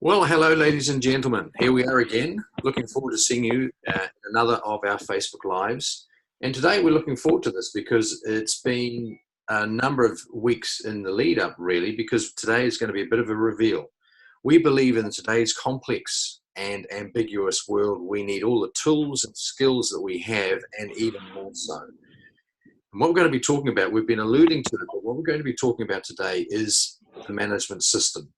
Well, hello, ladies and gentlemen. Here we are again. Looking forward to seeing you at another of our Facebook Lives. And today we're looking forward to this because it's been a number of weeks in the lead up, really, because today is going to be a bit of a reveal. We believe in today's complex and ambiguous world, we need all the tools and skills that we have, and even more so. And what we're going to be talking about, we've been alluding to it, but what we're going to be talking about today is the management system.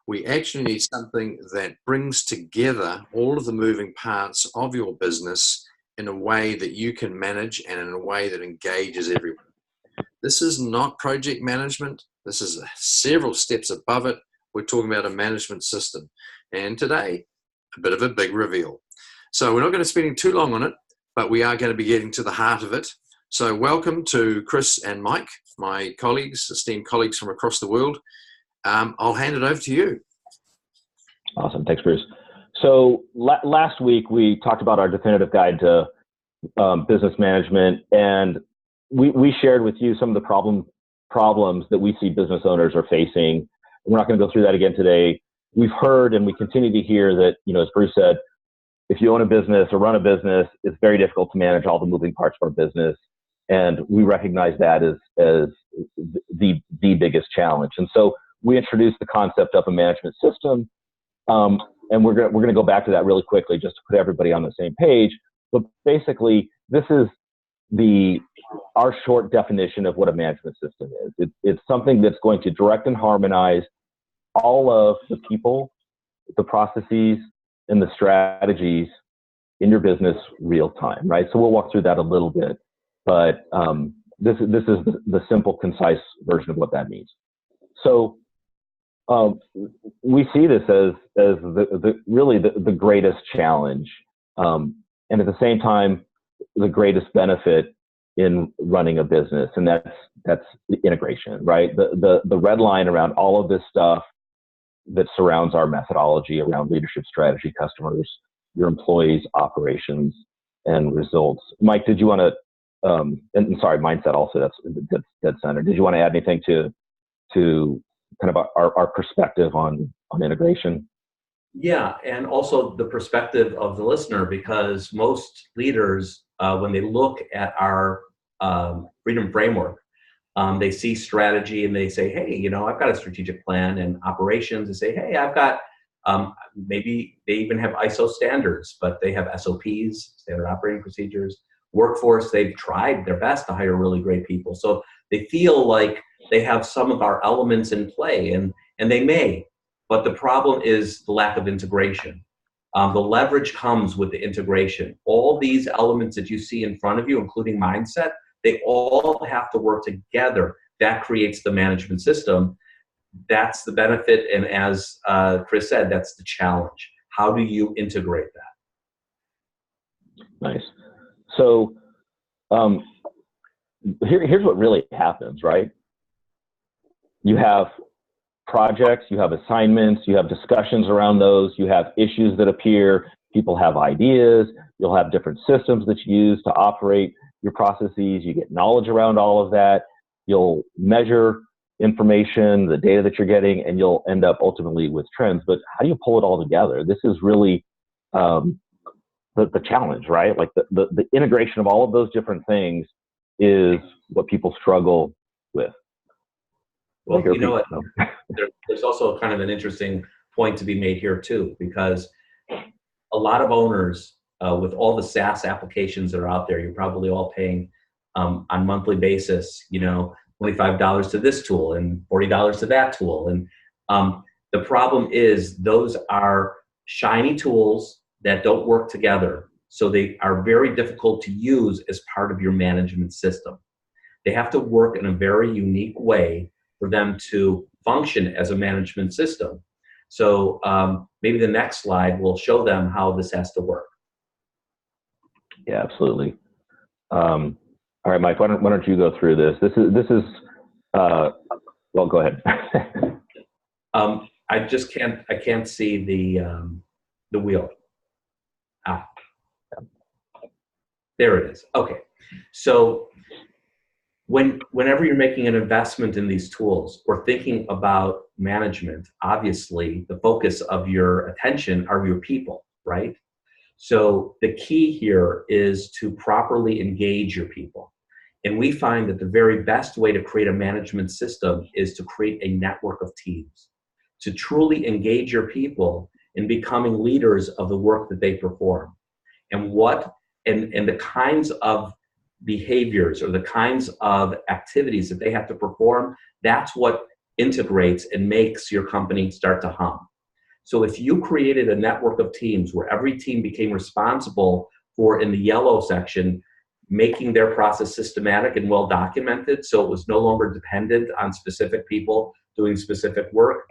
We actually need something that brings together all of the moving parts of your business in a way that you can manage and in a way that engages everyone. This is not project management. This is several steps above it. We're talking about a management system. And today, a bit of a big reveal. So we're not going to be spending too long on it, but we are going to be getting to the heart of it. So welcome to Chris and Mike, my colleagues, esteemed colleagues from across the world. I'll hand it over to you. Awesome. Thanks, Bruce. So last week, we talked about our definitive guide to business management, and we shared with you some of the problems that we see business owners are facing. We're not going to go through that again today. We've heard and we continue to hear that, as Bruce said, if you own a business or run a business, it's very difficult to manage all the moving parts of our business. And we recognize that as the biggest challenge. And so we introduced the concept of a management system. And we're going to go back to that really quickly just to put everybody on the same page. But basically, this is our short definition of what a management system is. It's something that's going to direct and harmonize all of the people, the processes, and the strategies in your business real time, right? So we'll walk through that a little bit. But this is the simple, concise version of what that means. So we see this as really the greatest challenge, and at the same time, the greatest benefit in running a business, and that's the integration, right? The red line around all of this stuff that surrounds our methodology around leadership, strategy, customers, your employees, operations, and results. Mike, did you want to? And sorry, mindset also. That's dead center. Did you want to add anything to kind of our perspective on integration? Yeah, and also the perspective of the listener, because most leaders, when they look at our Freedom Framework, they see strategy and they say, hey, I've got a strategic plan, and operations, they say, hey, I've got, maybe they even have ISO standards, but they have SOPs, standard operating procedures. Workforce, they've tried their best to hire really great people. So they feel like they have some of our elements in play, and they may, but the problem is the lack of integration. The leverage comes with the integration. All these elements that you see in front of you, including mindset, they all have to work together. That creates the management system. That's the benefit, and as Chris said, that's the challenge. How do you integrate that? Nice. So here's what really happens, right? You have projects, you have assignments, you have discussions around those, you have issues that appear, people have ideas, you'll have different systems that you use to operate your processes, you get knowledge around all of that, you'll measure information, the data that you're getting, and you'll end up ultimately with trends. But how do you pull it all together? This is really the challenge, right? Like the integration of all of those different things is what people struggle with. Well, you know what? There's also kind of an interesting point to be made here too, because a lot of owners, with all the SaaS applications that are out there, you're probably all paying on a monthly basis, $25 to this tool and $40 to that tool. And the problem is those are shiny tools that don't work together. So they are very difficult to use as part of your management system. They have to work in a very unique way for them to function as a management system. So maybe the next slide will show them how this has to work. Yeah, absolutely. All right, Mike, why don't you go through this? This is well, go ahead. I can't see the wheel. Ah, there it is. Okay, so Whenever you're making an investment in these tools or thinking about management, obviously the focus of your attention are your people, right? So the key here is to properly engage your people. And we find that the very best way to create a management system is to create a network of teams, to truly engage your people in becoming leaders of the work that they perform. And the kinds of behaviors or the kinds of activities that they have to perform, that's what integrates and makes your company start to hum. So if you created a network of teams where every team became responsible for, in the yellow section, making their process systematic and well documented, so it was no longer dependent on specific people doing specific work,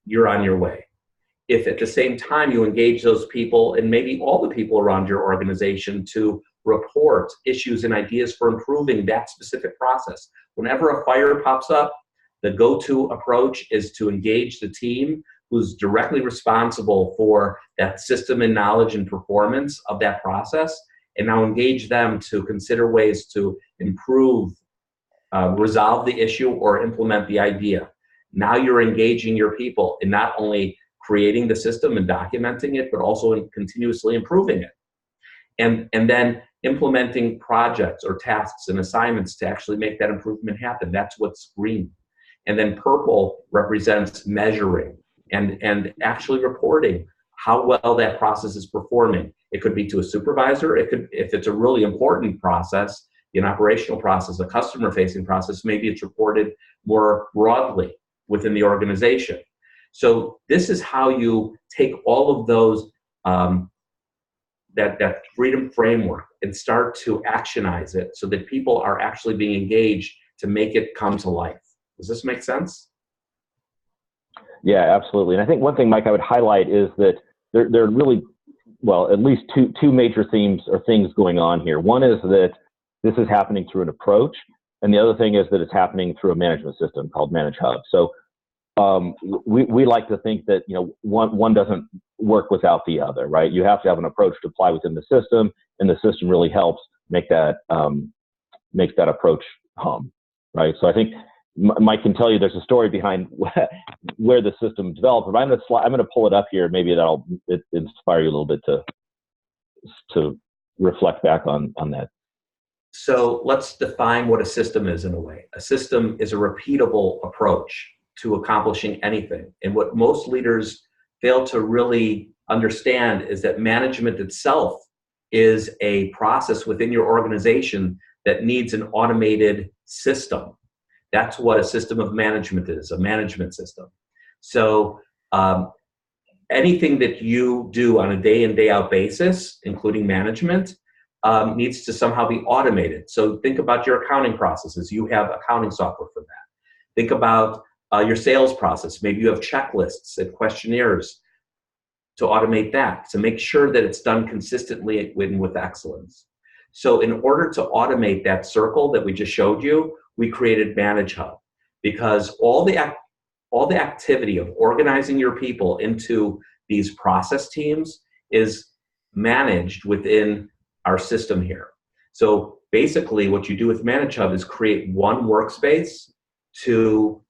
you're on your way. If at the same time you engage those people and maybe all the people around your organization to report issues and ideas for improving that specific process. Whenever a fire pops up, the go-to approach is to engage the team who's directly responsible for that system and knowledge and performance of that process, and now engage them to consider ways to improve, resolve the issue, or implement the idea. Now you're engaging your people in not only creating the system and documenting it, but also in continuously improving it. And then implementing projects or tasks and assignments to actually make that improvement happen. That's what's green. And then purple represents measuring and actually reporting how well that process is performing. It could be to a supervisor. It could, if it's a really important process, an operational process, a customer-facing process, maybe it's reported more broadly within the organization. So this is how you take all of those, that freedom framework, and start to actionize it so that people are actually being engaged to make it come to life. Does this make sense? Yeah, absolutely. And I think one thing, Mike, I would highlight is that there are really, well, at least two major themes or things going on here. One is that this is happening through an approach, and the other thing is that it's happening through a management system called ManageHub. So we like to think that one doesn't work without the other, right? You have to have an approach to apply within the system, and the system really helps make that makes that approach hum, right? So I think Mike can tell you there's a story behind where the system developed. But I'm going to pull it up here. Maybe that'll inspire you a little bit to reflect back on that. So let's define what a system is in a way. A system is a repeatable approach to accomplishing anything. And what most leaders fail to really understand is that management itself is a process within your organization that needs an automated system. That's what a system of management is, a management system. So anything that you do on a day in, day out basis, including management, needs to somehow be automated. So think about your accounting processes. You have accounting software for that. Think about your sales process. Maybe you have checklists and questionnaires to automate that, to make sure that it's done consistently and with excellence. So in order to automate that circle that we just showed you, we created ManageHub, because all the activity of organizing your people into these process teams is managed within our system here. So basically what you do with ManageHub is create one workspace to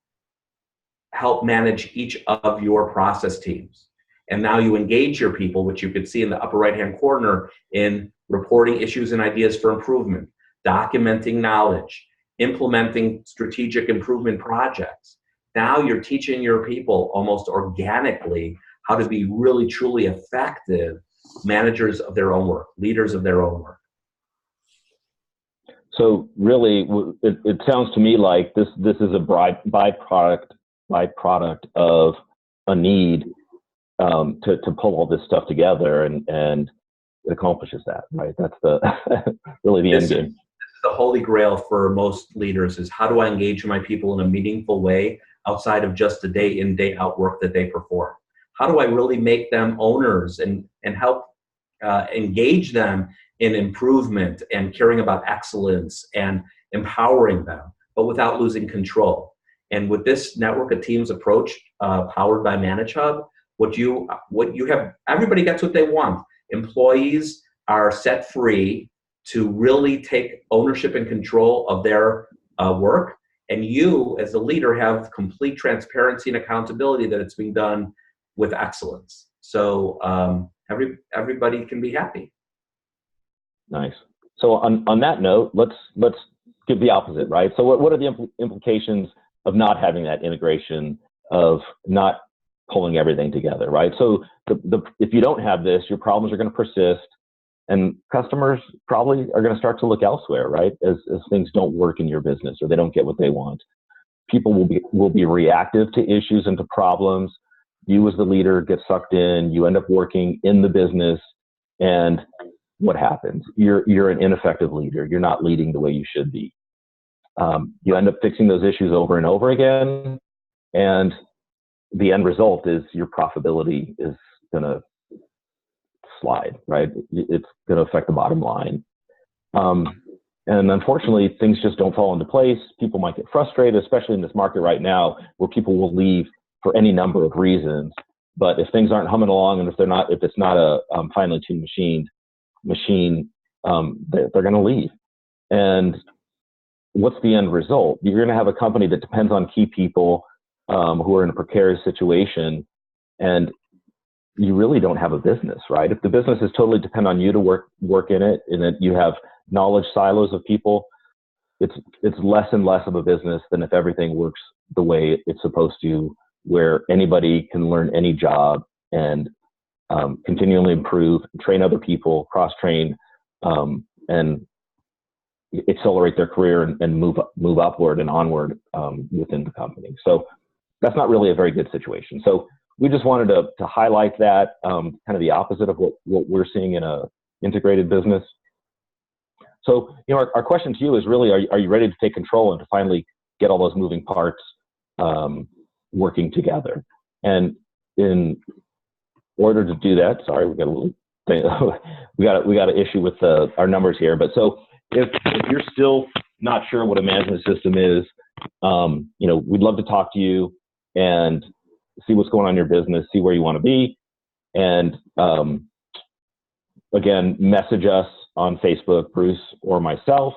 help manage each of your process teams. And now you engage your people, which you could see in the upper right-hand corner, in reporting issues and ideas for improvement, documenting knowledge, implementing strategic improvement projects. Now you're teaching your people almost organically how to be really, truly effective managers of their own work, leaders of their own work. So really, it sounds to me like this is a byproduct of a need to pull all this stuff together, and it accomplishes that, right? That's really the end game. The holy grail for most leaders is, how do I engage my people in a meaningful way outside of just the day in, day out work that they perform? How do I really make them owners and help engage them in improvement and caring about excellence and empowering them, but without losing control? And with this network of teams approach, powered by ManageHub, what you have, everybody gets what they want. Employees are set free to really take ownership and control of their work, and you as the leader have complete transparency and accountability that it's being done with excellence. So everybody can be happy. Nice. So on that note, let's give the opposite, right? So what are the implications of not having that integration, of not pulling everything together, right? So if you don't have this, your problems are going to persist, and customers probably are going to start to look elsewhere, right? As things don't work in your business or they don't get what they want. People will be reactive to issues and to problems. You as the leader get sucked in, you end up working in the business, and what happens? You're an ineffective leader. You're not leading the way you should be. You end up fixing those issues over and over again, and the end result is your profitability is going to slide, right? It's going to affect the bottom line. And unfortunately, things just don't fall into place. People might get frustrated, especially in this market right now, where people will leave for any number of reasons. But if things aren't humming along, and if it's not a finely tuned machine, they're going to leave. And what's the end result? You're going to have a company that depends on key people who are in a precarious situation, and you really don't have a business, right? If the business is totally dependent on you to work in it, and that you have knowledge silos of people, it's less and less of a business than if everything works the way it's supposed to, where anybody can learn any job and continually improve, train other people, cross-train, and accelerate their career and move upward and onward within the company. So that's not really a very good situation. So we just wanted to highlight that, kind of the opposite of what we're seeing in a integrated business. So, our question to you is really, are you ready to take control and to finally get all those moving parts working together? And in order to do that, sorry, we got a little thing, we got an issue with our numbers here. But so if you're still not sure what a management system is, we'd love to talk to you and see what's going on in your business, see where you want to be, and again, message us on Facebook, Bruce or myself.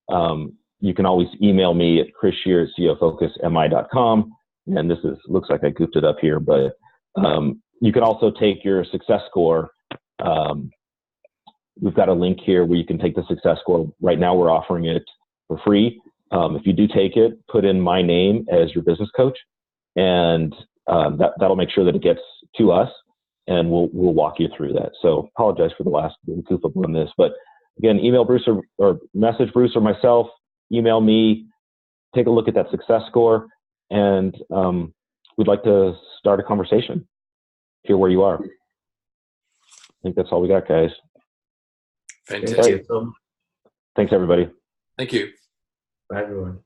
You can always email me at chrisshear@cofocusmi.com. And this looks like I goofed it up here, but you can also take your success score. We've got a link here where you can take the success score. Right now, we're offering it for free. If you do take it, put in my name as your business coach, and that'll make sure that it gets to us, and we'll walk you through that. So apologize for the last goof up on this, but again, email Bruce or message Bruce or myself, email me, take a look at that success score, and we'd like to start a conversation, hear where you are. I think that's all we got, guys. Fantastic. Thanks, everybody. Thank you. Bye, everyone.